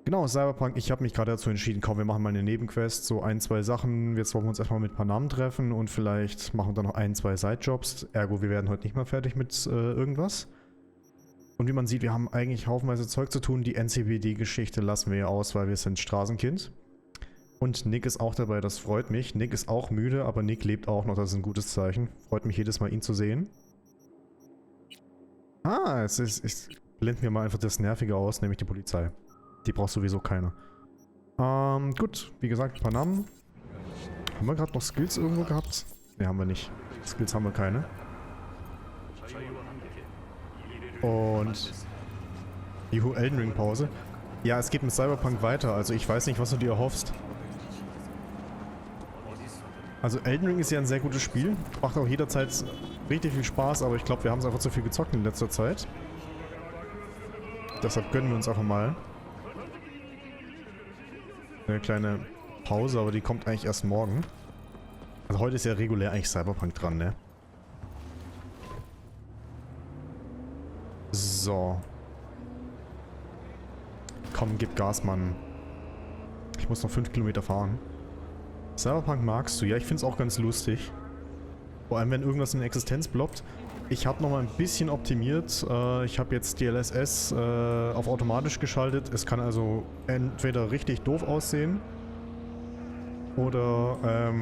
Genau, Cyberpunk, ich habe mich gerade dazu entschieden, komm, wir machen mal eine Nebenquest, so ein, zwei Sachen. Jetzt wollen wir uns erstmal mit ein paar Namen treffen und vielleicht machen wir dann noch ein, zwei Sidejobs. Ergo, wir werden heute nicht mal fertig mit irgendwas. Und wie man sieht, wir haben eigentlich haufenweise Zeug zu tun. Die NCPD-Geschichte lassen wir ja aus, weil wir sind Straßenkind. Und Nick ist auch dabei, das freut mich. Nick ist auch müde, aber Nick lebt auch noch, das ist ein gutes Zeichen. Freut mich jedes Mal, ihn zu sehen. Ah, ich blende mir mal einfach das Nervige aus, nämlich die Polizei. Die braucht sowieso keiner. Gut, wie gesagt, ein paar Namen. Haben wir gerade noch Skills irgendwo gehabt? Ne, haben wir nicht. Skills haben wir keine. Und Juhu, Elden Ring Pause. Ja, es geht mit Cyberpunk weiter, also ich weiß nicht, was du dir erhoffst. Also Elden Ring ist ja ein sehr gutes Spiel. Macht auch jederzeit richtig viel Spaß, aber ich glaube, wir haben es einfach zu viel gezockt in letzter Zeit. Deshalb gönnen wir uns einfach mal eine kleine Pause, aber die kommt eigentlich erst morgen. Also heute ist ja regulär eigentlich Cyberpunk dran, ne? So. Komm, gib Gas, Mann. Ich muss noch 5 Kilometer fahren. Cyberpunk magst du? Ja, ich finde es auch ganz lustig. Vor allem, wenn irgendwas in Existenz blockt. Ich habe nochmal ein bisschen optimiert. Ich habe jetzt DLSS auf automatisch geschaltet. Es kann also entweder richtig doof aussehen oder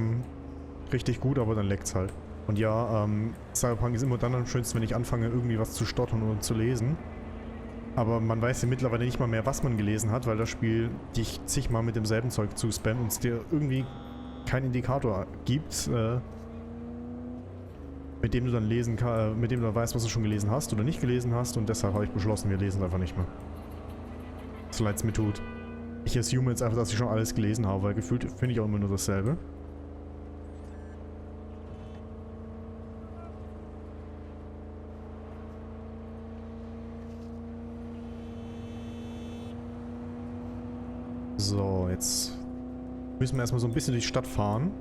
richtig gut, aber dann leckt's halt. Und ja, Cyberpunk ist immer dann am schönsten, wenn ich anfange, irgendwie was zu stottern oder zu lesen. Aber man weiß ja mittlerweile nicht mal mehr, was man gelesen hat, weil das Spiel dich zigmal mit demselben Zeug zuspammt und es dir irgendwie keinen Indikator gibt, mit dem du dann lesen kannst, mit dem du dann weißt, was du schon gelesen hast oder nicht gelesen hast, und deshalb habe ich beschlossen, wir lesen es einfach nicht mehr. So leid es mir tut. Ich assume jetzt einfach, dass ich schon alles gelesen habe, weil gefühlt finde ich auch immer nur dasselbe. So, jetzt müssen wir erstmal so ein bisschen durch die Stadt fahren.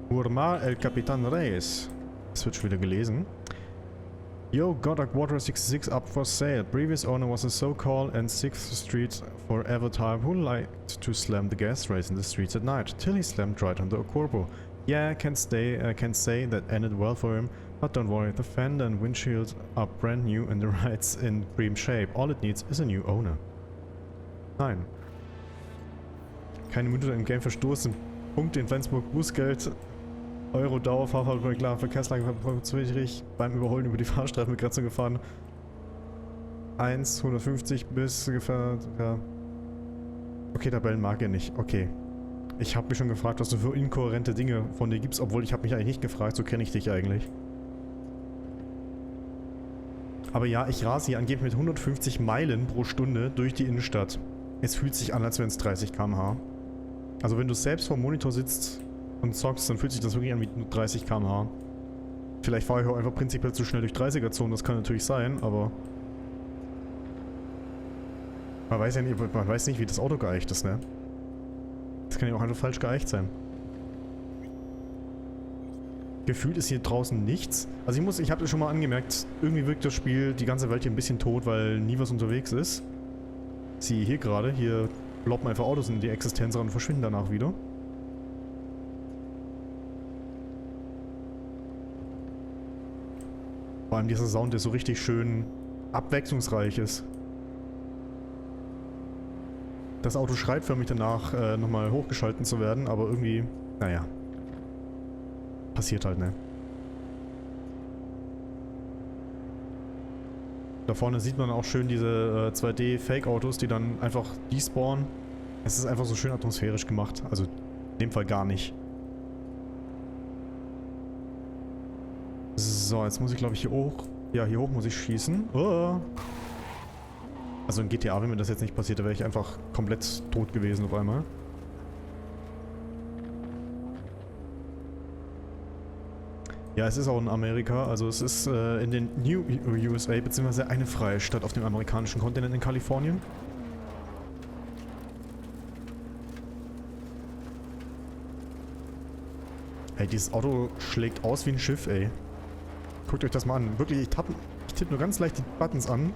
Urma el Capitan Reyes. Das wird schon wieder gelesen. Yo, got a Quarter 66 up for sale. Previous owner was a so-called and 6th Street forever type who liked to slam the gas race in the streets at night, till he slammed right on the Corpo. Yeah, can say that ended well for him, but don't worry, the fender and windshield are brand new and the ride's in prime shape. All it needs is a new owner. Nein. Keine Minute im Game verstoßen. Punkte in Flensburg, Bußgeld, Euro, Dauerfahrfahrt, klar, Verkehrslage zwischrig, beim Überholen über die Fahrstreifenbegrenzung gefahren. 150 bis ungefähr, ja. Okay, Tabellen mag er nicht, okay. Ich habe mich schon gefragt, was du für inkohärente Dinge von dir gibst, obwohl ich habe mich eigentlich nicht gefragt, so kenne ich dich eigentlich. Aber ja, ich rase hier angeblich mit 150 Meilen pro Stunde durch die Innenstadt. Es fühlt sich an, als wären es 30 km/h. Also wenn du selbst vor dem Monitor sitzt und zockst, dann fühlt sich das wirklich an wie 30 km/h. Vielleicht fahre ich auch einfach prinzipiell zu schnell durch 30er-Zonen, das kann natürlich sein, aber man weiß ja nicht, man weiß nicht, wie das Auto geeicht ist, ne? Das kann ja auch einfach falsch geeicht sein. Gefühlt ist hier draußen nichts. Also ich habe das schon mal angemerkt, irgendwie wirkt das Spiel, die ganze Welt hier ein bisschen tot, weil nie was unterwegs ist. Siehe hier gerade, hier ploppen einfach Autos in die Existenz ran und verschwinden danach wieder. Vor allem dieser Sound, der so richtig schön abwechslungsreich ist. Das Auto schreit förmlich danach, nochmal hochgeschalten zu werden, aber irgendwie, naja. Passiert halt, ne? Da vorne sieht man auch schön diese 2D-Fake-Autos, die dann einfach despawnen. Es ist einfach so schön atmosphärisch gemacht. Also in dem Fall gar nicht. So, jetzt muss ich glaube ich hier hoch. Ja, hier hoch muss ich schießen. Oh. Also in GTA, wenn mir das jetzt nicht passiert, da wäre ich einfach komplett tot gewesen auf einmal. Ja, es ist auch in Amerika, also es ist in den New USA, beziehungsweise eine freie Stadt auf dem amerikanischen Kontinent in Kalifornien. Ey, dieses Auto schlägt aus wie ein Schiff, ey. Guckt euch das mal an. Wirklich, ich tippe nur ganz leicht die Buttons an.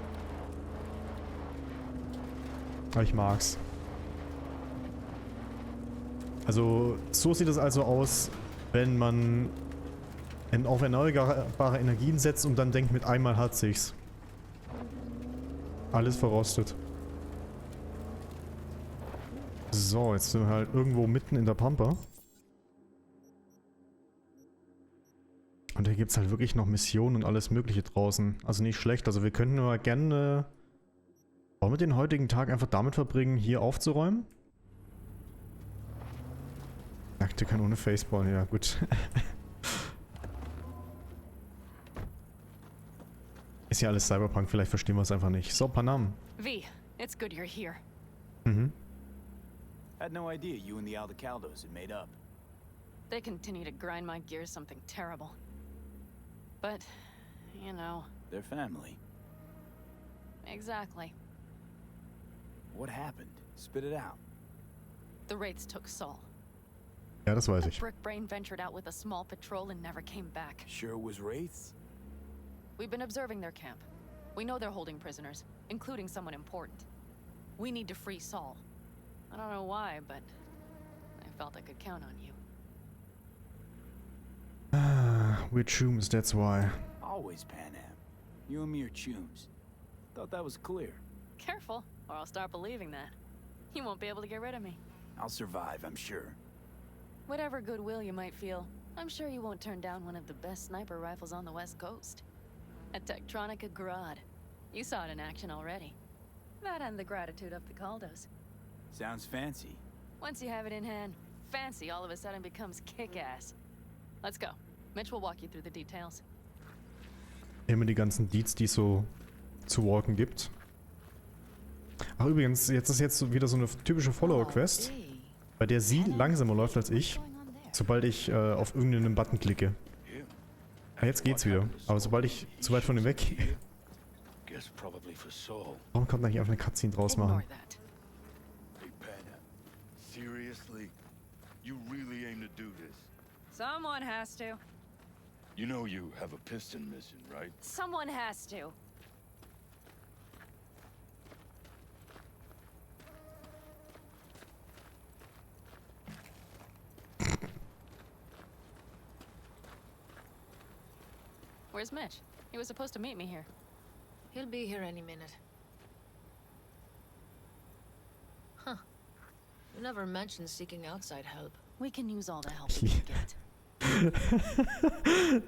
Aber ich mag's. Also, so sieht es also aus, wenn man auf erneuerbare Energien setzt und dann denkt, mit einmal hat sich's. Alles verrostet. So, jetzt sind wir halt irgendwo mitten in der Pampa. Und da gibt es halt wirklich noch Missionen und alles mögliche draußen. Also nicht schlecht. Also wir könnten aber gerne... wollen wir den heutigen Tag einfach damit verbringen, hier aufzuräumen? Akte kann ohne Facepalm, ja gut. Ist ja alles Cyberpunk, vielleicht verstehen wir es einfach nicht. So, Panam. V, it's good you're here. Mhm. Had no idea you and the Aldecaldos had made up. They continue to grind my gears something terrible. But, you know... Their family. Exactly. What happened? Spit it out. The Wraiths took Saul. Ja, das weiß The ich. Brickbrain ventured out with a small patrol and never came back. Sure it was Wraiths? We've been observing their camp. We know they're holding prisoners, including someone important. We need to free Saul. I don't know why, but I felt I could count on you. We're chooms, that's why. Always Pan Am. You and me are chooms. Thought that was clear. Careful, or I'll start believing that. You won't be able to get rid of me. I'll survive, I'm sure. Whatever goodwill you might feel, I'm sure you won't turn down one of the best sniper rifles on the West Coast. A Tektronica Grad. You saw it in action already. That and the gratitude of the Caldos. Sounds fancy. Once you have it in hand, fancy all of a sudden becomes kick-ass. Let's go. Mitch will walk you through the details. Immer die ganzen Deeds, die es so zu walken gibt. Ach übrigens, jetzt ist jetzt wieder so eine typische Follower-Quest, bei der sie langsamer läuft als ich, sobald ich auf irgendeinen Button klicke. Ja, jetzt geht's wieder, aber sobald ich zu weit von ihm weggehe... Warum kann man nicht einfach eine Cutscene draus machen? Seriously? You really aim to do this? Someone has to. You know you have a piston mission, right? Someone has to. Where's Mitch? He was supposed to meet me here. He'll be here any minute. Huh. You never mentioned seeking outside help. We can use all the help we can get.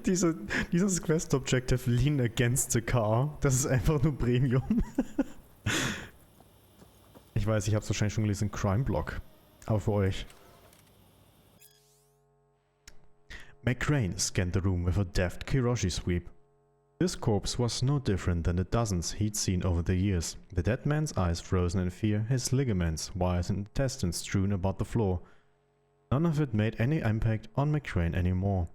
Dieses Quest Objective Lean Against the Car, das ist einfach nur Premium. Ich weiß, ich hab's wahrscheinlich schon gelesen, Crime Block. Aber für euch. McCrane scanned the room with a deft Kiroshi sweep. This corpse was no different than the dozens he'd seen over the years. The dead man's eyes frozen in fear, his ligaments, wires and intestines strewn about the floor. None of it made any impact on McCrane anymore.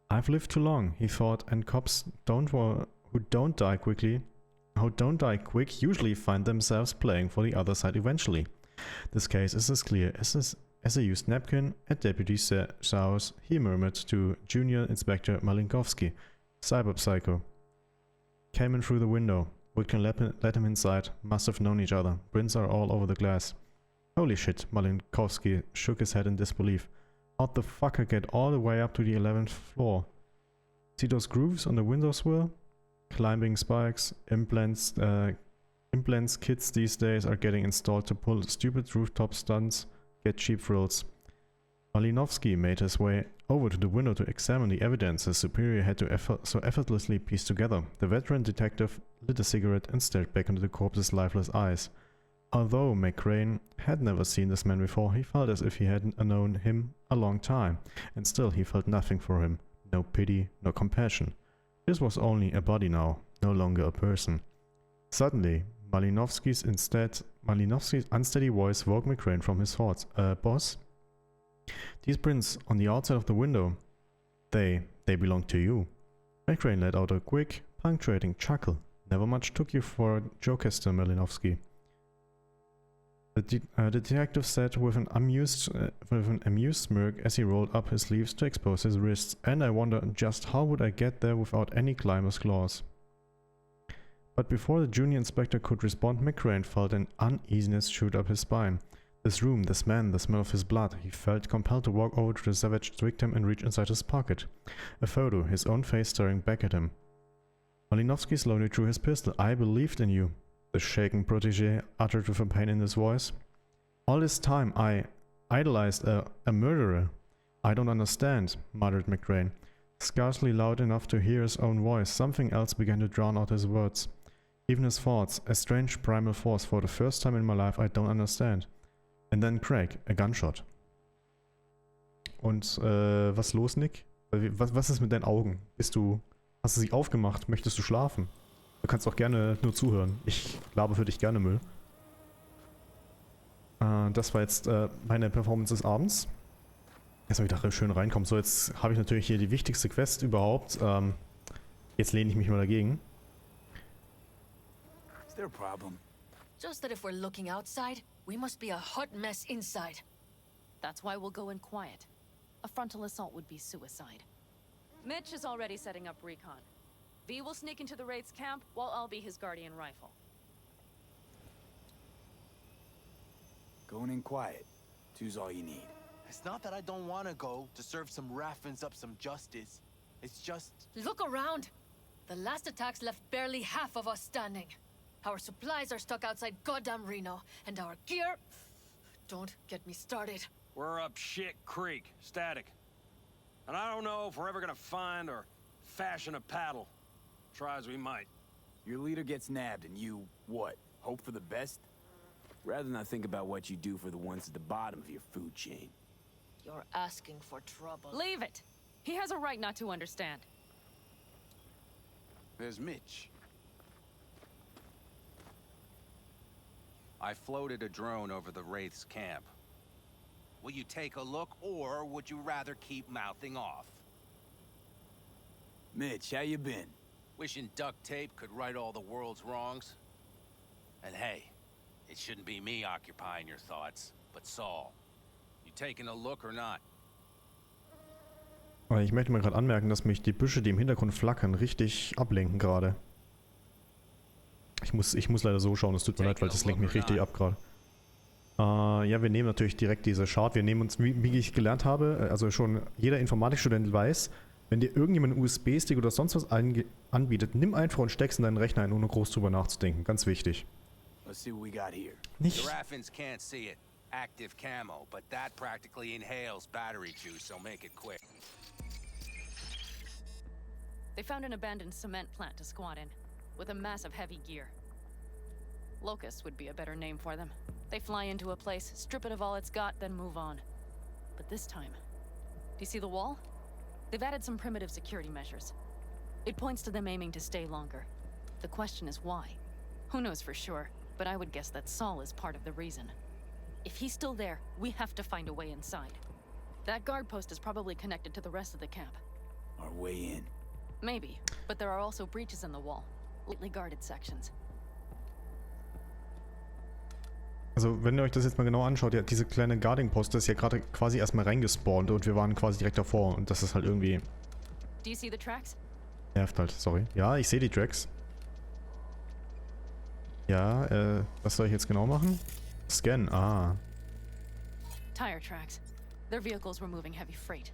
I've lived too long, he thought, and cops who don't die quick usually find themselves playing for the other side eventually. This case is as clear as a used napkin at Deputy Saul's, he murmured to Junior Inspector Malinkovsky. Cyberpsycho. Came in through the window. Wickham let him inside. Must have known each other. Prints are all over the glass. Holy shit, Malinkovsky shook his head in disbelief. How'd the fucker get all the way up to the 11th floor? See those grooves on the windowsill? Climbing spikes, implants kits these days are getting installed to pull stupid rooftop stunts, get cheap thrills. Malinowski made his way over to the window to examine the evidence his superior had to so effortlessly piece together. The veteran detective lit a cigarette and stared back into the corpse's lifeless eyes. Although McCrane had never seen this man before, he felt as if he hadn't known him a long time, and still he felt nothing for him. No pity, no compassion. This was only a body now, no longer a person. Suddenly, Malinowski's unsteady voice woke McCrane from his thoughts. Boss? These prints on the outside of the window, they belong to you. McCrane let out a quick, punctuating chuckle. Never much took you for a jokester, Malinowski. The detective said with an amused smirk as he rolled up his sleeves to expose his wrists, and I wonder just how would I get there without any climber's claws. But before the junior inspector could respond, McCrane felt an uneasiness shoot up his spine. This room, this man, the smell of his blood. He felt compelled to walk over to the savage victim and reach inside his pocket. A photo, his own face staring back at him. Malinowski slowly drew his pistol. I believed in you, the shaken protege uttered with a pain in his voice. All this time I idolized a murderer. I don't understand, muttered McCrane. Scarcely loud enough to hear his own voice, something else began to drown out his words. Even his thoughts, a strange primal force. For the first time in my life I don't understand. And then Craig, a gunshot. Und was los, Nick? Was ist mit deinen Augen? Hast du sie aufgemacht? Möchtest du schlafen? Du kannst auch gerne nur zuhören. Ich laber für dich gerne Müll. Das war jetzt meine Performance des Abends. Erstmal wieder schön reinkommen. So, jetzt habe ich natürlich hier die wichtigste Quest überhaupt. Jetzt lehne ich mich mal dagegen. Is there a problem? Just that if we're looking outside, we must be a hot mess inside. That's why we'll go in quiet. A frontal assault would be suicide. Mitch is already setting up recon. V will sneak into the Wraith's camp, while I'll be his guardian rifle. Going in quiet. Two's all you need. It's not that I don't want to go to serve some Raffins up some justice. It's just... Look around! The last attacks left barely half of us standing. Our supplies are stuck outside goddamn Reno, and our gear... Don't get me started. We're up shit creek, static. And I don't know if we're ever gonna find or fashion a paddle. Try as we might. Your leader gets nabbed and you, what, hope for the best? Rather not think about what you do for the ones at the bottom of your food chain. You're asking for trouble. Leave it! He has a right not to understand. There's Mitch. I floated a drone over the Wraith's camp. Will you take a look, or would you rather keep mouthing off? Mitch, how you been? Wishing duct tape could right all the world's wrongs? And hey, it shouldn't be me occupying your thoughts, but Saul. You taking a look or not? Ich möchte mal gerade anmerken, dass mich die Büsche, die im Hintergrund flackern, richtig ablenken gerade. Ich muss leider so schauen, es tut mir leid, weil das lenkt mich richtig ab gerade. Ja, wir nehmen natürlich direkt diese Shard. Wir nehmen uns, wie ich gelernt habe, also schon jeder Informatikstudent weiß, wenn dir irgendjemand einen USB-Stick oder sonst was anbietet, nimm einfach und steck's in deinen Rechner ein, ohne groß drüber nachzudenken. Ganz wichtig. Nicht. The Raffins can't see it. Active camo, but that practically inhales battery juice, so make it quick. They found an abandoned cement plant to squat in, with a massive heavy gear. Locusts would be a better name for them. They fly into a place, strip it of all it's got, then move on. But this time, do you see the wall? They've added some primitive security measures. It points to them aiming to stay longer. The question is why? Who knows for sure, but I would guess that Saul is part of the reason. If he's still there, we have to find a way inside. That guard post is probably connected to the rest of the camp. Our way in. Maybe, but there are also breaches in the wall. Lightly guarded sections. Also, wenn ihr euch das jetzt mal genau anschaut, ja, diese kleine Guarding-Poste ist ja gerade quasi erstmal reingespawnt und wir waren quasi direkt davor und das ist halt irgendwie... Do you see the tracks? Nervt halt, sorry. Ja, ich sehe die Tracks. Ja, was soll ich jetzt genau machen? Scan, Tire tracks. Their vehicles were moving heavy freight.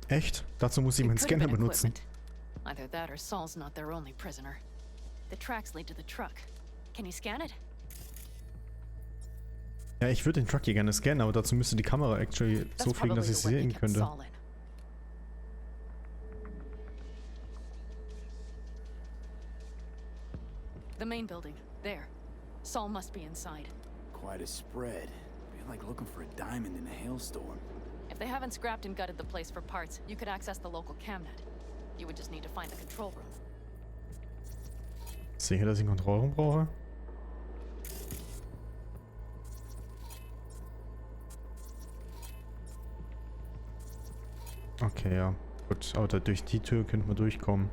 Echt? Dazu muss ich meinen Scanner benutzen. Either that or Saul's not their only prisoner. The tracks lead to the truck. Can you scan it? Ja, ich würde den Truck hier gerne scannen, aber dazu müsste die Kamera actually so fliegen, dass ich sie sehen könnte. The main building. There. Saul must be inside. Quite a spread. Be like looking for a diamond in a hailstorm. If they haven't scrapped and gutted the place for parts, you could access the local camnet. You would just need to find the control room. Sicher, dass ich einen Kontrollraum brauche? Okay, ja. Gut, aber durch die Tür könnte man durchkommen.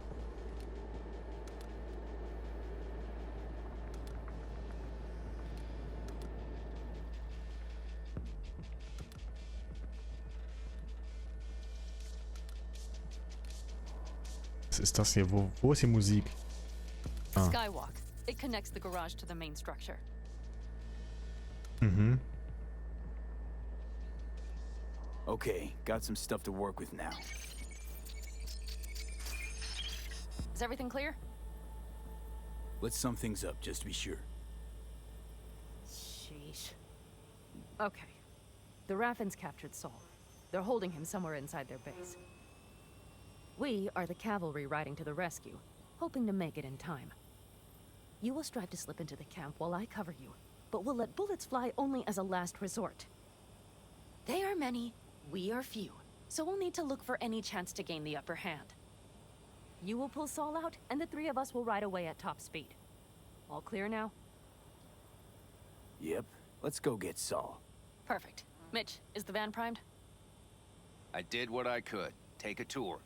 Was ist das hier? Wo ist hier Musik? Skywalk. connects the garage to the main structure. Mhm. Okay, got some stuff to work with now. Is everything clear? Let's sum things up just to be sure. Sheesh. Okay. The Raffins captured Saul. They're holding him somewhere inside their base. We are the cavalry riding to the rescue, hoping to make it in time. You will strive to slip into the camp while I cover you, but we'll let bullets fly only as a last resort. They are many, we are few, so we'll need to look for any chance to gain the upper hand. You will pull Saul out, and the three of us will ride away at top speed. All clear now? Yep, let's go get Saul. Perfect. Mitch, is the van primed? I did what I could. Take a tour.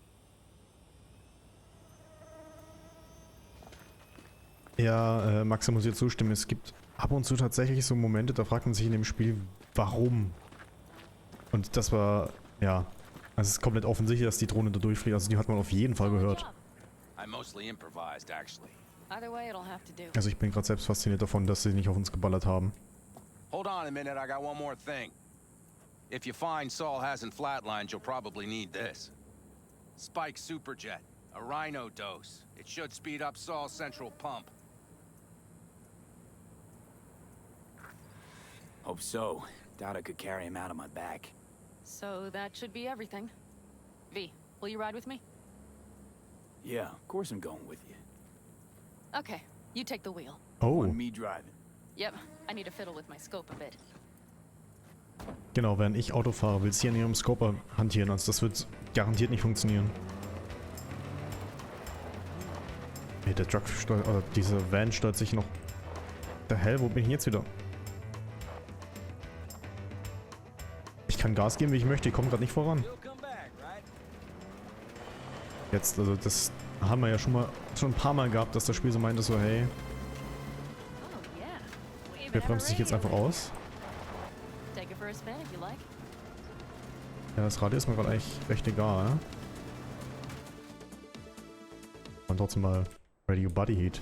Ja, Max, da muss ich dir zustimmen. Es gibt ab und zu tatsächlich so Momente, da fragt man sich in dem Spiel, warum? Und das war, ja, also es ist komplett offensichtlich, dass die Drohne da durchfliegt. Also die hat man auf jeden Fall gehört. I mostly improvised, actually. Either way, it'll have to do. Also ich bin gerade selbst fasziniert davon, dass sie nicht auf uns geballert haben. Hold on a minute, I got one more thing. If you find Saul hasn't flatlined, you'll probably need this. Spike Superjet, a rhino dose. It should speed up Saul's central pump. Hope so. Doubt I could carry him out on my back. So that should be everything. V, will you ride with me? Yeah, of course I'm going with you. Okay, you take the wheel. Oh, On me driving. Yep, I need to fiddle with my scope a bit. genau, während ich Auto fahre, will sie an ihrem Scoper hantieren. Also das wird garantiert nicht funktionieren. Hey, der Truck steuert, oder diese Van steuert sich noch... Der hell, wo bin ich jetzt wieder? Ich kann Gas geben, wie ich möchte, ich komme gerade nicht voran. Jetzt, also das haben wir ja schon ein paar Mal gehabt, dass das Spiel so meinte, so hey, Oh yeah. wir bremsen sich jetzt einfach aus. Take it for a spin if you like. Ja, das Radio ist mir gerade eigentlich recht egal. Ne? Und trotzdem mal Radio Body Heat.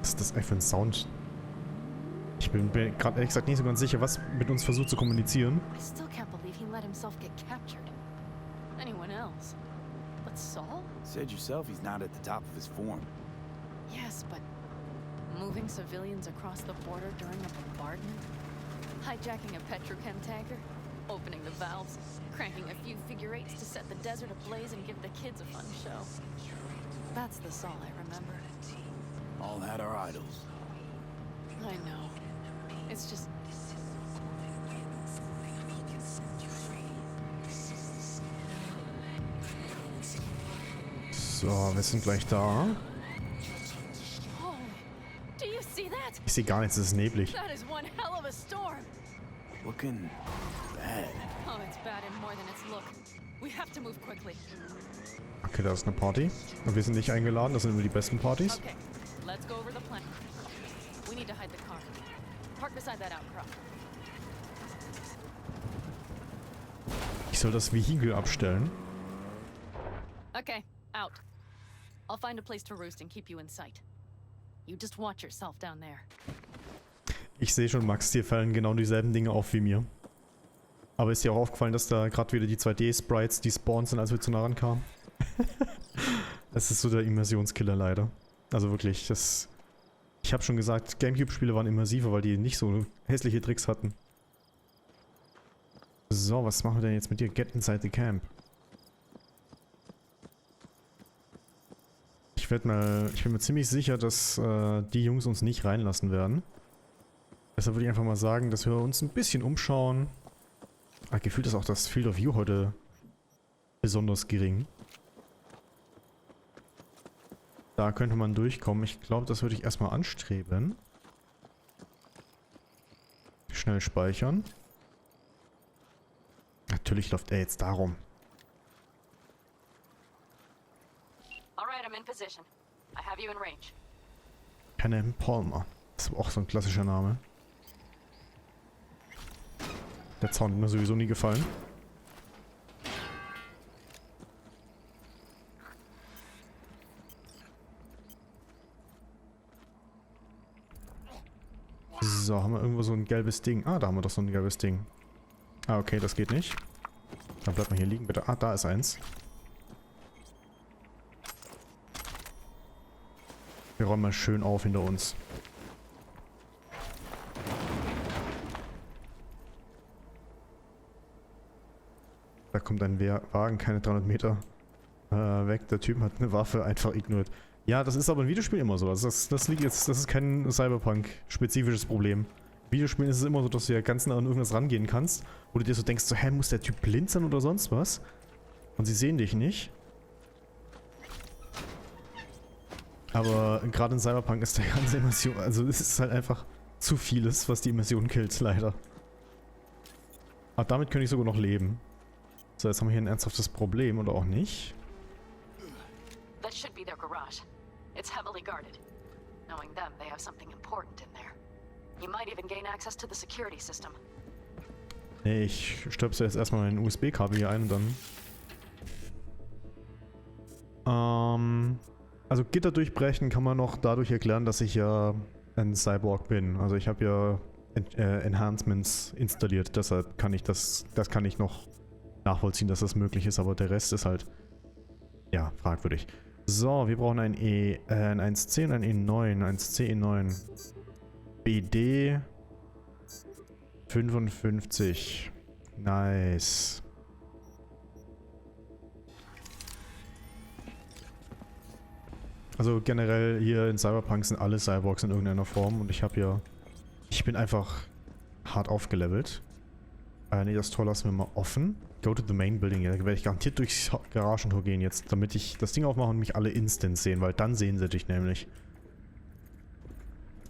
Was ist das eigentlich für ein Sound? Ich bin gerade ehrlich gesagt nicht so ganz sicher, was mit uns versucht zu kommunizieren. I still can't believe he let himself get captured. Anyone else? But Saul? Said yourself he's not at the top of his form. Yes, but moving civilians across the border during a bombardment? Hijacking a petrochem tanker? Opening the valves? Cranking a few figure eights to set the desert ablaze and give the kids a fun show? That's the Saul I remember. All had our idols. I know. It's just... So, wir sind gleich da. Oh, do you see that? Ich sehe gar nichts, es ist neblig. That is one hell of a storm. Looking bad. Oh, it's bad in more than its look. We have to move quickly. Okay, da ist eine Party. Und wir sind nicht eingeladen, das sind immer die besten Partys. Okay, let's go over the plan. We need to hide the car. Park beside that outcrop. Ich soll das Vehikel abstellen. Okay, out. I'll find a place to roost and keep you in sight. You just watch yourself down there. Ich sehe schon, Max, dir fallen genau dieselben Dinge auf wie mir. Aber ist dir auch aufgefallen, dass da gerade wieder die 2D-Sprites, die spawnen sind, als wir zu nah rankamen? Das ist so der Immersionskiller leider. Also wirklich, das... Ich habe schon gesagt, Gamecube-Spiele waren immersiver, weil die nicht so hässliche Tricks hatten. So, was machen wir denn jetzt mit dir? Get inside the camp. Ich bin mir ziemlich sicher, dass die Jungs uns nicht reinlassen werden. Deshalb würde ich einfach mal sagen, dass wir uns ein bisschen umschauen. Gefühlt ist auch das Field of View heute besonders gering. Da könnte man durchkommen. Ich glaube, das würde ich erstmal anstreben. Schnell speichern. Natürlich läuft er jetzt darum. Alright, I'm in position. I have you in range. Panem Palmer. Das ist auch so ein klassischer Name. Der Zaun hat mir sowieso nie gefallen. So, haben wir irgendwo so ein gelbes Ding. Ah, da haben wir doch so ein gelbes Ding. Ah, okay, das geht nicht. Dann bleibt mal hier liegen, bitte. Ah, da ist eins. Wir räumen mal schön auf hinter uns. Da kommt ein Wagen, keine 300 Meter weg. Der Typ hat eine Waffe einfach ignoriert. Ja, das ist aber in Videospielen immer so. Also das ist kein Cyberpunk-spezifisches Problem. In Videospielen ist es immer so, dass du ja ganz nah an irgendwas rangehen kannst, wo du dir so denkst, so, hä, muss der Typ blind sein oder sonst was? Und sie sehen dich nicht. Aber gerade in Cyberpunk ist der ganze Immersion, also es ist halt einfach zu vieles, was die Immersion killt, leider. Aber damit könnte ich sogar noch leben. So, jetzt haben wir hier ein ernsthaftes Problem, oder auch nicht. That should be their garage. It's heavily guarded. Knowing them, they have something important in there. You might even gain access to the security system. Nee, ich stöpsel jetzt erstmal mein USB-Kabel hier ein und dann... Also Gitter durchbrechen kann man noch dadurch erklären, dass ich ja ein Cyborg bin. Also ich habe ja Enhancements installiert, deshalb kann ich das kann ich noch nachvollziehen, dass das möglich ist, aber der Rest ist halt, ja, fragwürdig. So, wir brauchen ein ein 1C und ein E9, 1C, E9. BD 55. Nice. Also generell hier in Cyberpunk sind alle Cyborgs in irgendeiner Form und ich bin einfach hart aufgelevelt. Nee, das Tor lassen wir mal offen. Go to the main building. Ja, da werde ich garantiert durchs Garagentor gehen jetzt, damit ich das Ding aufmache und mich alle instant sehen, weil dann sehen sie dich nämlich.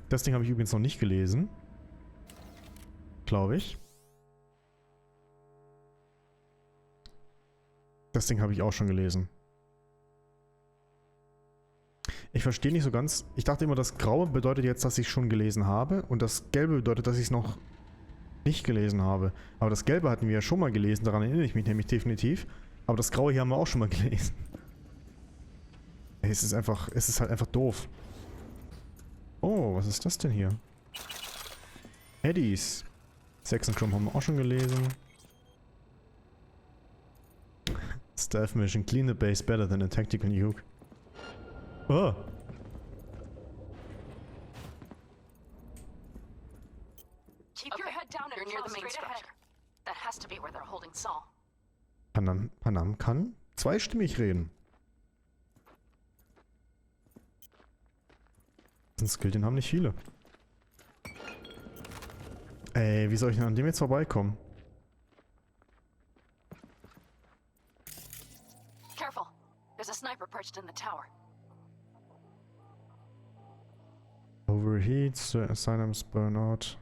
Das Ding habe ich übrigens noch nicht gelesen. Glaube ich. Das Ding habe ich auch schon gelesen. Ich verstehe nicht so ganz. Ich dachte immer, das Graue bedeutet jetzt, dass ich es schon gelesen habe und das Gelbe bedeutet, dass ich es noch nicht gelesen habe. Aber das Gelbe hatten wir ja schon mal gelesen, daran erinnere ich mich nämlich definitiv. Aber das Graue hier haben wir auch schon mal gelesen. Ey, es ist halt einfach doof. Oh, was ist das denn hier? Eddies. Sex and Chrome haben wir auch schon gelesen. Stealth Mission. Clean the base better than a tactical nuke. Oh. Keep your head down and near the main structure. That has to be where they're holding Saul. Panam kann zweistimmig reden. Das ist ein Skill, den haben nicht viele. Ey, wie soll ich denn an dem jetzt vorbeikommen? Careful. There's a sniper perched in the tower. Overheats, Asylums, Burnout.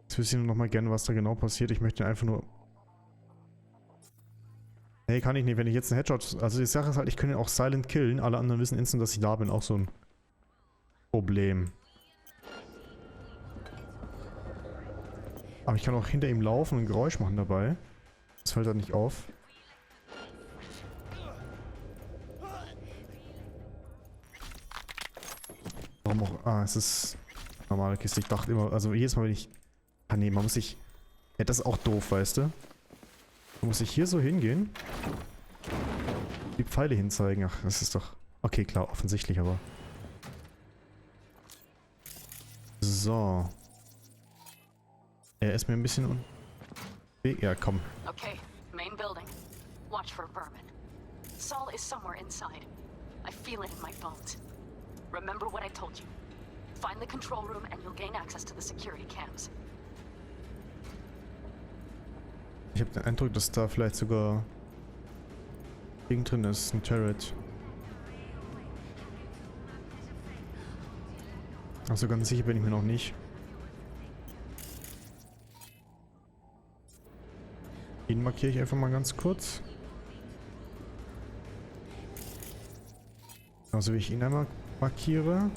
Jetzt wüsste ich nur noch mal gerne, was da genau passiert. Ich möchte einfach nur... Nee, kann ich nicht. Wenn ich jetzt einen Headshot... Also die Sache ist halt, ich kann ihn auch silent killen. Alle anderen wissen instant, dass ich da bin. Auch so ein Problem. Aber ich kann auch hinter ihm laufen und ein Geräusch machen dabei. Das fällt halt nicht auf. Warum auch... Ah, es ist... Normale Kiste. Ich dachte immer... Also jedes Mal, wenn ich... Ah nee, man muss sich... Ja, das ist auch doof, weißt du? Man muss sich hier so hingehen. Die Pfeile hinzeigen. Ach, das ist doch... Okay, klar, offensichtlich, aber... So. Er ist mir ein bisschen... Ja, komm. Okay, main building. Watch for vermin. Saul is somewhere inside. I feel it in my bones. Remember what I told you. Find the control room and you'll gain access to the security cams. Ich habe den Eindruck, dass da vielleicht sogar Ding drin ist, ein Turret. Also ganz sicher bin ich mir noch nicht. Ihn markiere ich einfach mal ganz kurz. Also wie ich ihn einmal markiere.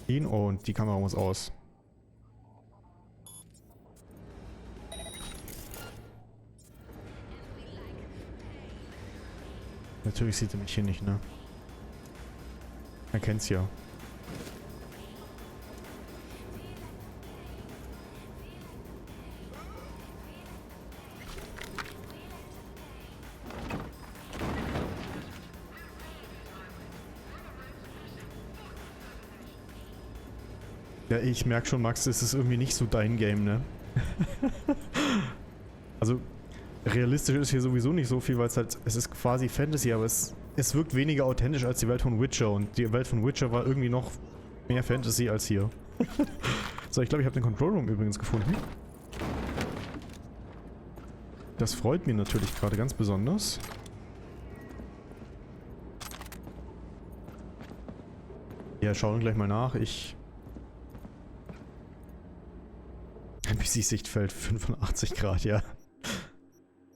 Ihn, oh, und die Kamera muss aus. Natürlich sieht er mich hier nicht, ne? Er kennt's ja. Ja, ich merke schon, Max, das ist irgendwie nicht so dein Game, ne? Also, realistisch ist hier sowieso nicht so viel, weil es ist quasi Fantasy, aber es wirkt weniger authentisch als die Welt von Witcher und die Welt von Witcher war irgendwie noch mehr Fantasy als hier. So, ich glaube, ich habe den Control Room übrigens gefunden. Das freut mich natürlich gerade ganz besonders. Ja, schauen gleich mal nach. NPC-Sichtfeld 85 Grad, ja.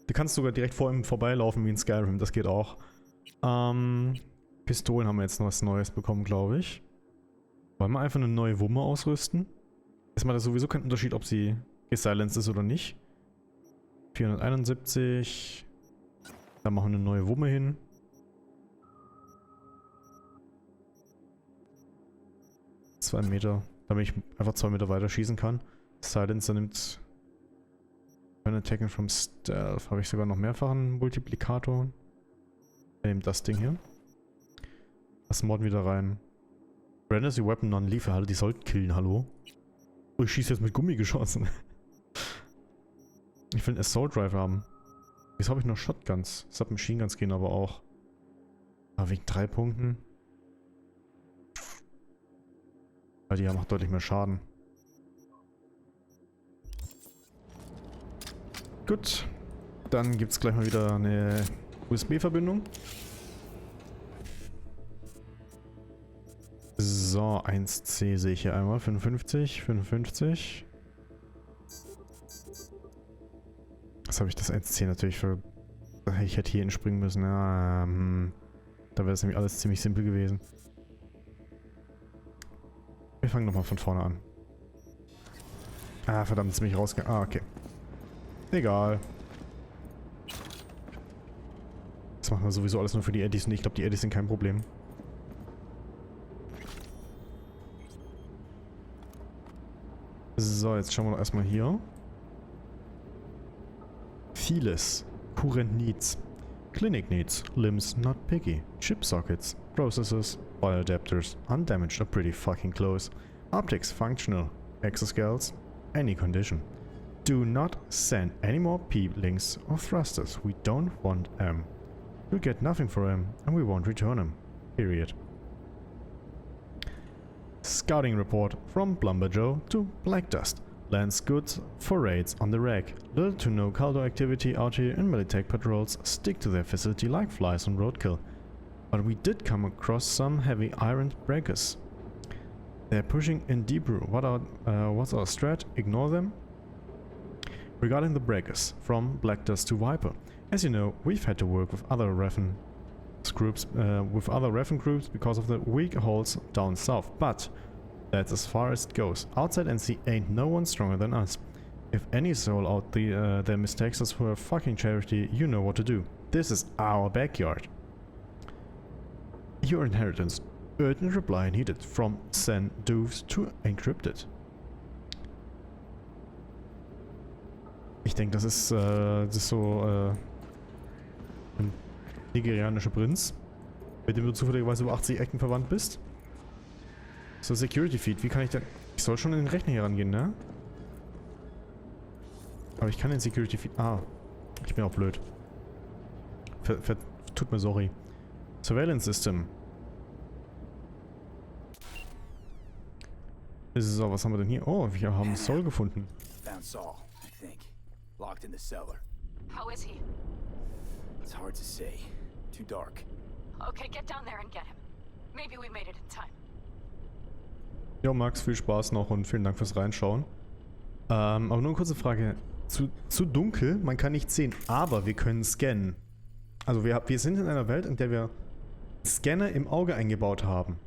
Du kannst sogar direkt vor ihm vorbeilaufen wie in Skyrim, das geht auch. Pistolen haben wir jetzt noch was Neues bekommen, glaube ich. Wollen wir einfach eine neue Wumme ausrüsten? Ist mal da sowieso kein Unterschied, ob sie gesilenced ist oder nicht. 471. Da machen wir eine neue Wumme hin. Zwei Meter, damit ich einfach 2 Meter weiter schießen kann. Silencer nimmt When attacking from Stealth. Habe ich sogar noch mehrfachen Multiplikator. Er nimmt das Ding hier. Das modden wieder rein. Renders your weapon non-lethal. Hallo, die sollten killen, hallo? Oh, ich schieße jetzt mit Gummigeschossen. Ich will einen Assault Rifle haben. Wieso habe ich noch Shotguns? Submachine Guns gehen aber auch. Aber wegen 3 Punkten. Weil die macht deutlich mehr Schaden. Gut. Dann gibt es gleich mal wieder eine USB-Verbindung. So, 1C sehe ich hier einmal. 55, 55. Was habe ich das 1C natürlich für... Ich hätte hier hinspringen müssen. Ja, da wäre es nämlich alles ziemlich simpel gewesen. Wir fangen nochmal von vorne an. Ah, verdammt, jetzt bin ich rausgegangen. Ah, okay. Egal. Das machen wir sowieso alles nur für die Eddies und ich glaube, die Eddies sind kein Problem. So, jetzt schauen wir doch erstmal hier. Vieles. Current Needs. Clinic Needs. Limbs not picky. Chip sockets. Processors. Bioadapters. Undamaged or pretty fucking close. Optics functional. Exoskeletons. Any condition. Do not send any more links or thrusters. We don't want them. You'll get nothing for them, and we won't return them. Period. Scouting report from Plumber Joe to Black Dust. Lands good for raids on the rag. Little to no Caldo activity out here, and Militech patrols stick to their facility like flies on roadkill. But we did come across some heavy iron breakers. They're pushing in deeper. What's our strat? Ignore them? Regarding the breakers, from Black Dust to Viper. As you know, we've had to work with other Reffen groups because of the weak holes down south, but that's as far as it goes. Outside NC ain't no one stronger than us. If any soul out there mistakes us for a fucking charity, you know what to do. This is our backyard. Your inheritance. Urgent reply needed from Sen Doofs to Encrypted. Ich denke, das ist so ein nigerianischer Prinz, mit dem du zufälligerweise über 80 Ecken verwandt bist. So, Security Feed, wie kann ich da... Ich soll schon in den Rechner hier rangehen, ne? Aber ich kann den Security Feed... Ah, ich bin auch blöd. Tut mir sorry. Surveillance System. So, was haben wir denn hier? Oh, wir haben Saul gefunden. Found Saul, I think. Locked in the cellar. How is he? It's hard to say. Too dark. Okay, get down there and get him. Maybe we made it in time. Jo, Max, viel Spaß noch und vielen Dank fürs Reinschauen. Aber nur eine kurze Frage. Zu dunkel, man kann nicht sehen, aber wir können scannen. Also wir sind in einer Welt, in der wir Scanner im Auge eingebaut haben.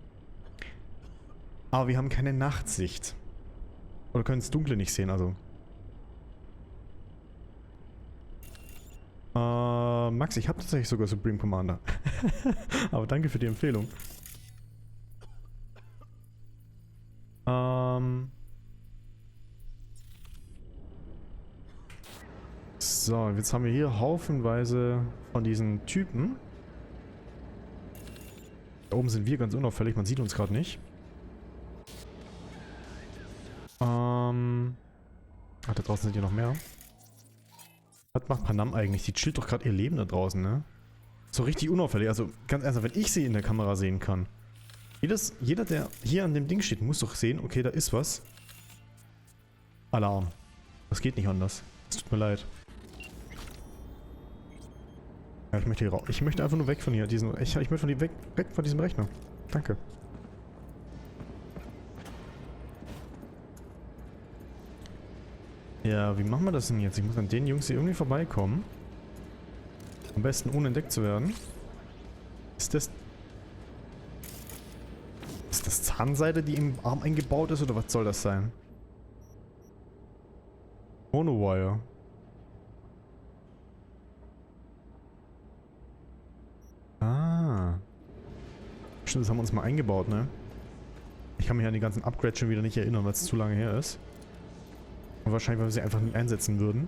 Aber wir haben keine Nachtsicht. Oder können das Dunkle nicht sehen, also. Max, ich habe tatsächlich sogar Supreme Commander. Aber danke für die Empfehlung. So, jetzt haben wir hier haufenweise von diesen Typen. Da oben sind wir ganz unauffällig, man sieht uns gerade nicht. Ach, da draußen sind ja noch mehr. Was macht Panam eigentlich? Die chillt doch gerade ihr Leben da draußen, ne? So richtig unauffällig. Also ganz ernsthaft, wenn ich sie in der Kamera sehen kann. Jeder, der hier an dem Ding steht, muss doch sehen, okay, da ist was. Alarm. Das geht nicht anders. Es tut mir leid. Ja, ich möchte hier raus. Ich möchte einfach nur weg von hier. Ich möchte von hier weg von diesem Rechner. Danke. Ja, wie machen wir das denn jetzt? Ich muss an den Jungs hier irgendwie vorbeikommen. Am besten ohne entdeckt zu werden. Ist das Zahnseide, die im Arm eingebaut ist, oder was soll das sein? Monowire. Ah. Stimmt, das haben wir uns mal eingebaut, ne? Ich kann mich an die ganzen Upgrades schon wieder nicht erinnern, weil es zu lange her ist. Und wahrscheinlich, weil wir sie einfach nie einsetzen würden.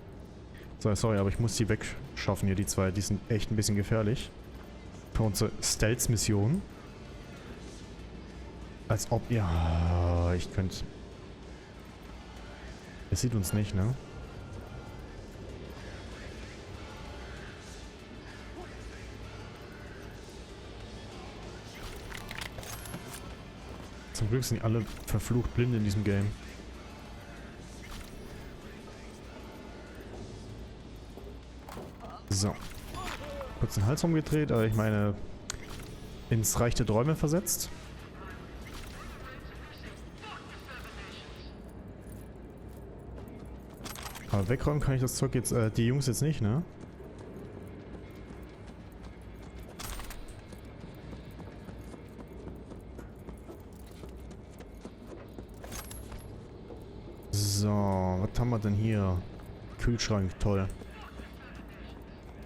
So, sorry, aber ich muss die wegschaffen hier, die zwei. Die sind echt ein bisschen gefährlich. Für unsere Stealth-Mission. Als ob... Ja, ich könnte... Er sieht uns nicht, ne? Zum Glück sind die alle verflucht blind in diesem Game. So. Kurz den Hals umgedreht, aber ich meine, ins Reich der Träume versetzt. Aber wegräumen kann ich das Zeug jetzt, die Jungs jetzt nicht, ne? So, was haben wir denn hier? Kühlschrank, toll.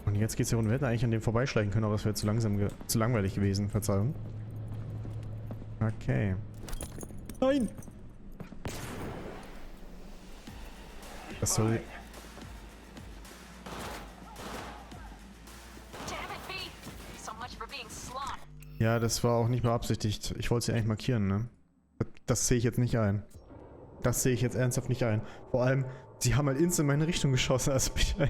Und jetzt geht's hier runter. Wir hätten eigentlich an dem vorbeischleichen können, aber das wäre zu langweilig gewesen. Verzeihung. Okay. Nein! Das soll... Ja, das war auch nicht beabsichtigt. Ich wollte sie eigentlich markieren, ne? Das sehe ich jetzt nicht ein. Das sehe ich jetzt ernsthaft nicht ein. Vor allem, sie haben halt instant in meine Richtung geschossen, also bitte...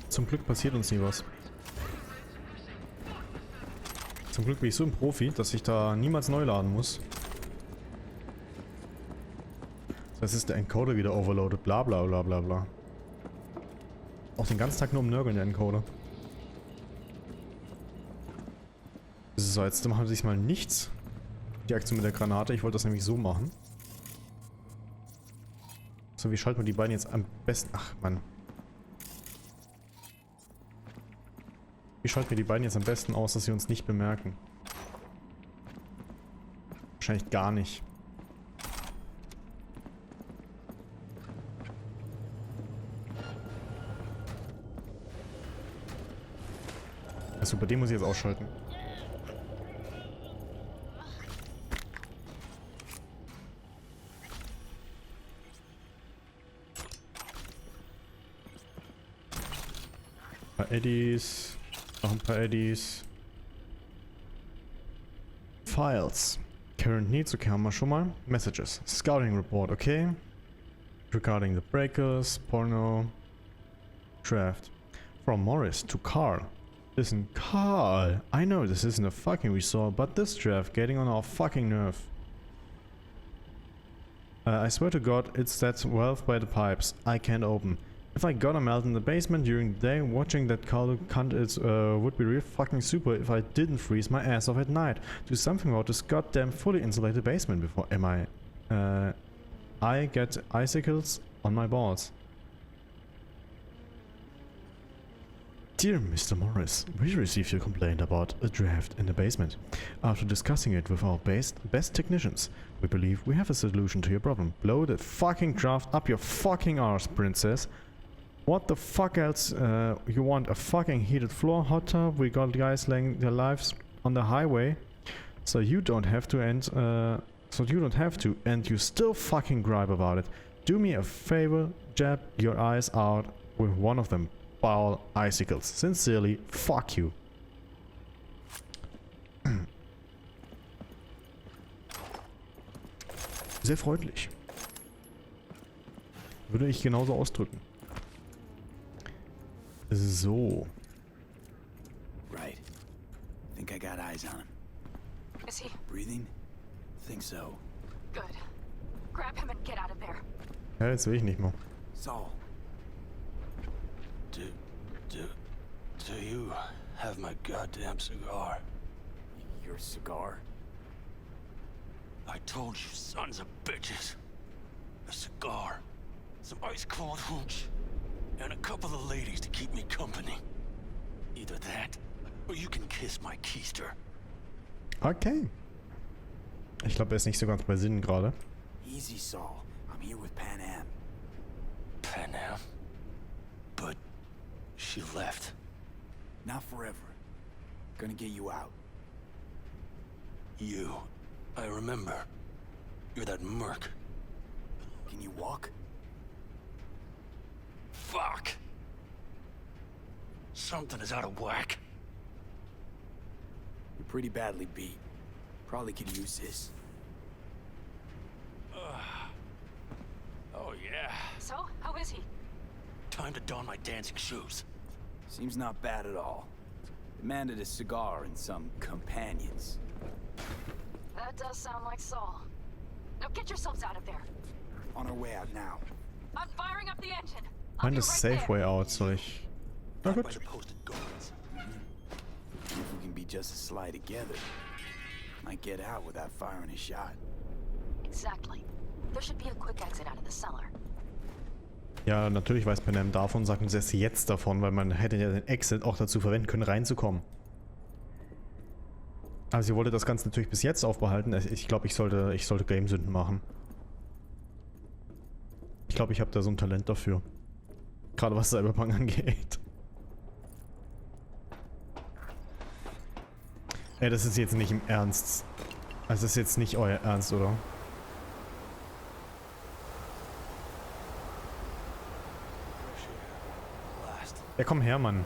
Zum Glück passiert uns nie was. Zum Glück bin ich so ein Profi, dass ich da niemals neu laden muss. Das ist der Encoder wieder overloaded, bla bla bla bla bla. Auch den ganzen Tag nur um Nörgeln, der Encoder. So, jetzt machen wir sich mal nichts. Die Aktion mit der Granate, ich wollte das nämlich so machen. So, wie schalten wir die beiden jetzt am besten... Ach, Mann. Wie schalten wir die beiden jetzt am besten aus, dass sie uns nicht bemerken? Wahrscheinlich gar nicht. Ja, super, den muss ich jetzt ausschalten. Ein paar Eddies. Noch ein paar Eddies. Files. Current needs, okay, haben wir schon mal. Messages. Scouting report, okay. Regarding the breakers, porno. Draft. From Morris to Carl. Listen, Carl, I know this isn't a fucking resort, but this draft getting on our fucking nerve. I swear to God, it's that valve by the pipes. I can't open. If I got a melt in the basement during the day, watching that Carl cunt would be real fucking super if I didn't freeze my ass off at night. Do something about this goddamn fully insulated basement before I get icicles on my balls. Dear Mr. Morris, we received your complaint about a draft in the basement. After discussing it with our best technicians, we believe we have a solution to your problem. Blow the fucking draft up your fucking arse, princess. What the fuck else? You want a fucking heated floor, hot tub? We got guys laying their lives on the highway, so you don't have to, and you still fucking gripe about it. Do me a favor, jab your eyes out with one of them foul icicles. Sincerely, fuck you. Sehr freundlich. Würde ich genauso ausdrücken. So. Right. Think I got eyes on him. Is he? Breathing? Think so. Good. Grab him and get out of there. Ja, jetzt will ich nicht mehr. Saul. Do you have my goddamn cigar? Your cigar? I told you, sons of bitches. A cigar, some ice-cold hooch, and a couple of ladies to keep me company. Either that, or you can kiss my keister. Okay. Ich glaube, er ist nicht so ganz bei Sinnen gerade. Easy, Saul. I'm here with Pan Am. Pan Am? But she left. Not forever. Gonna get you out. You. I remember. You're that merc. Can you walk? Fuck! Something is out of whack. You're pretty badly beat. Probably could use this. Oh, yeah. So, how is he? Time to don my dancing shoes. Seems not bad at all. Demanded a cigar and some companions. That does sound like Saul. Now get yourselves out of there. On our way out now. I'm firing up the engine. Find a safe way out, soll ich... Na By gut. the posted guards. If we can be just as sly together, might get out without firing a shot. Exactly. There should be a quick exit out of the cellar. Ja, natürlich weiß Pan Am davon, sagt uns erst jetzt davon, weil man hätte ja den Exit auch dazu verwenden können, reinzukommen. Aber sie wollte das Ganze natürlich bis jetzt aufbehalten. Ich glaube, ich sollte Gamesünden machen. Ich glaube, ich habe da so ein Talent dafür. Gerade was Cyberpunk angeht. Ey, das ist jetzt nicht im Ernst. Also das ist jetzt nicht euer Ernst, oder? Ja, komm her, Mann.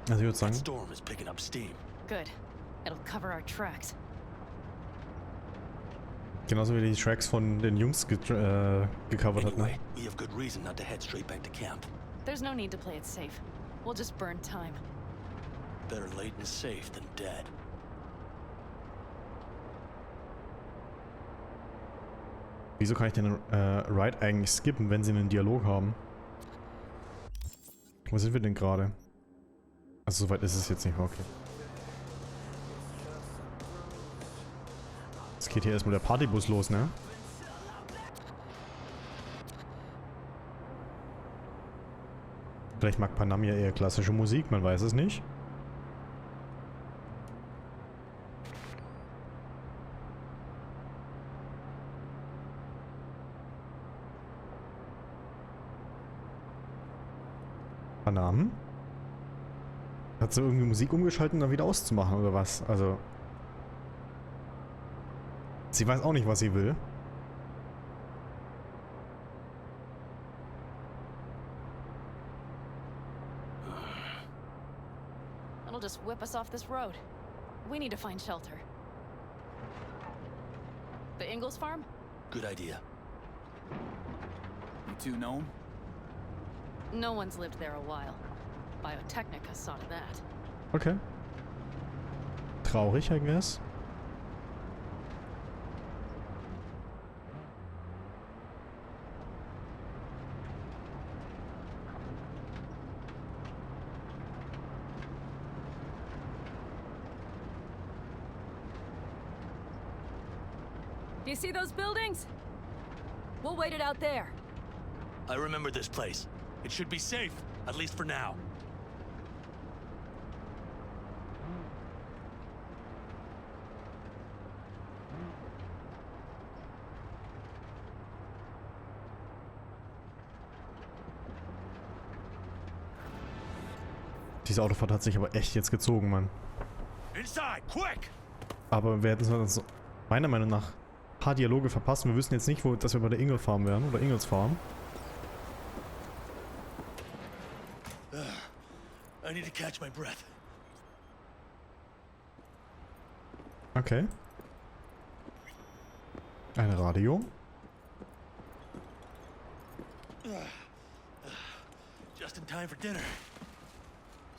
Also ich würde That sagen, storm is picking up steam. Good. It'll cover our tracks. genauso wie die Tracks von den Jungs gecovert hat, ne? Anyway, we have good reason not to head straight back to camp. There's no need to play it safe. We'll just burn time. Better late and safe than dead. Wieso kann ich den Ride eigentlich skippen, wenn sie einen Dialog haben? Wo sind wir denn gerade? Also soweit ist es jetzt nicht mehr, okay. Jetzt geht hier erstmal der Partybus los, ne? Vielleicht mag Panam ja eher klassische Musik, man weiß es nicht. Panam? Hat sie irgendwie Musik umgeschaltet, um dann wieder auszumachen, oder was? Also... Sie weiß auch nicht, was sie will. It'll just whip us off this road. We need to find shelter. The Ingalls farm? Good idea. You two know him? No one's lived there a while. Biotechnica saw to that. Okay. Traurig, I guess. Do you see those buildings? We'll wait it out there. I remember this place. It should be safe, at least for now. Diese Autofahrt hat sich aber echt jetzt gezogen, Mann. Inside, quick! Aber wir hätten uns meiner Meinung nach ein paar Dialoge verpasst. Wir wissen jetzt nicht, dass wir bei der Ingel Farm werden oder Ingels Farm. I need to catch my breath. Okay. Ein Radio. Just in time for dinner.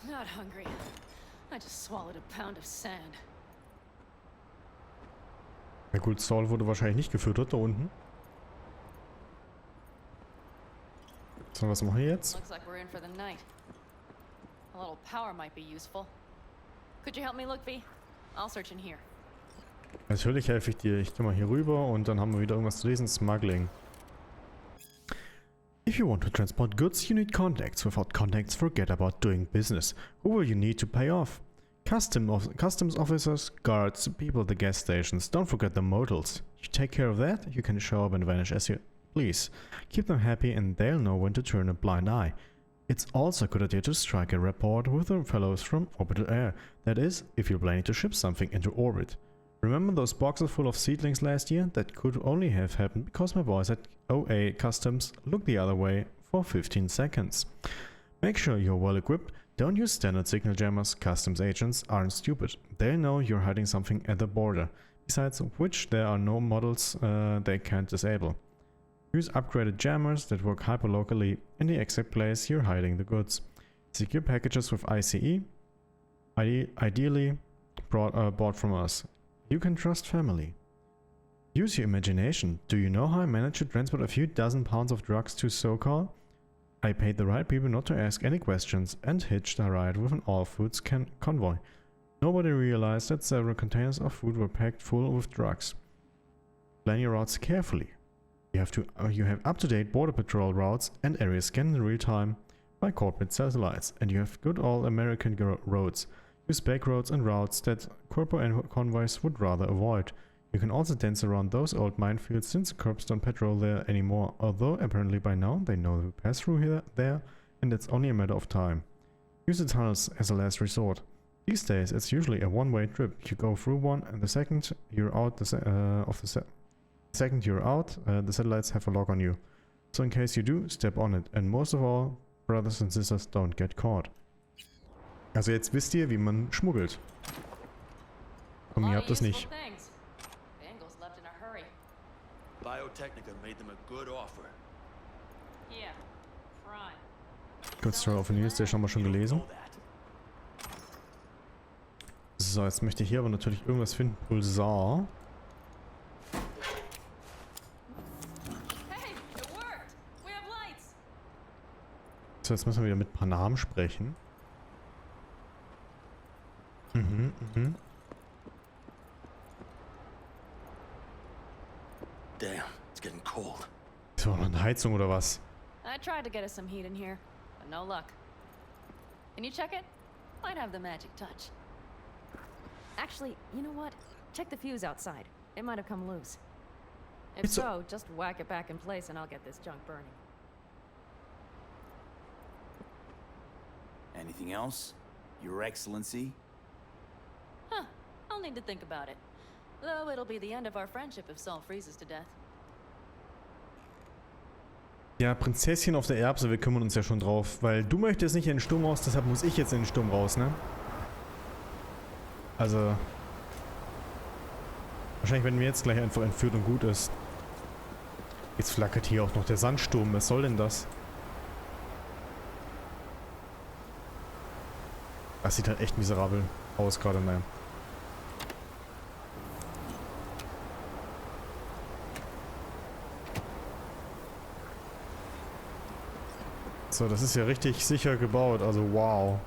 Not hungry. I just swallowed a pound of sand. Ja gut, Saul wurde wahrscheinlich nicht gefüttert da unten. So, was machen wir jetzt? Looks like we're in for the night. A little power might be useful. Could you help me look, V? I'll search in here. Natürlich helfe ich dir. Ich gehe mal hier rüber und dann haben wir wieder irgendwas zu lesen. Smuggling. If you want to transport goods, you need contacts. Without contacts, forget about doing business. Who will you need to pay off? Customs officers, guards, people at the gas stations. Don't forget the motels. You take care of that, you can show up and vanish as you please. Keep them happy and they'll know when to turn a blind eye. It's also a good idea to strike a rapport with the fellows from orbital air. That is, if you're planning to ship something into orbit. Remember those boxes full of seedlings last year? That could only have happened because my boys at OA Customs looked the other way for 15 seconds. Make sure you're well equipped. Don't use standard signal jammers. Customs agents aren't stupid. They'll know you're hiding something at the border. Besides which, there are no models they can't disable. Use upgraded jammers that work hyperlocally in the exact place you're hiding the goods. Secure packages with ICE, ideally bought from us. You can trust family. Use your imagination. Do you know how I managed to transport a few dozen pounds of drugs to SoCal? I paid the right people not to ask any questions and hitched a ride with an all-foods convoy. Nobody realized that several containers of food were packed full with drugs. Plan your routes carefully. You have up-to-date border patrol routes and areas scanned in real time by corporate satellites, and you have good old American roads. Use back roads and routes that corpo and convoys would rather avoid. You can also dance around those old minefields since the corps don't patrol there anymore, although apparently by now they know we pass through there and it's only a matter of time. Use the tunnels as a last resort. These days it's usually a one-way trip. You go through one and the second you're out the satellites have a lock on you. So in case you do, step on it. And most of all, brothers and sisters, don't get caught. Also jetzt wisst ihr, wie man schmuggelt. Und ihr habt das nicht. Biotechnica made them a good offer. Yeah, prime. Good Story of a News, der haben wir schon gelesen. So, jetzt möchte ich hier aber natürlich irgendwas finden. Pulsar. Hey, it worked. We have lights. So, jetzt müssen wir wieder mit ein paar Namen sprechen. Damn, it's getting cold. Ist doch noch eine Heizung oder was? I tried to get us some heat in here, but no luck. Can you check it? Might have the magic touch. Actually, you know what? Check the fuse outside. It might have come loose. If so, just whack it back in place and I'll get this junk burning. Anything else? Your Excellency? Huh. I'll need to think about it. Though it'll be the end of our friendship if Saul freezes to death. Ja, Prinzesschen auf der Erbse, wir kümmern uns ja schon drauf. Weil du möchtest nicht in den Sturm raus, deshalb muss ich jetzt in den Sturm raus, ne? Also... Wahrscheinlich werden wir jetzt gleich einfach entführt und gut ist. Jetzt flackert hier auch noch der Sandsturm. Was soll denn das? Das sieht halt echt miserabel aus gerade, naja. So, das ist ja richtig sicher gebaut, also wow.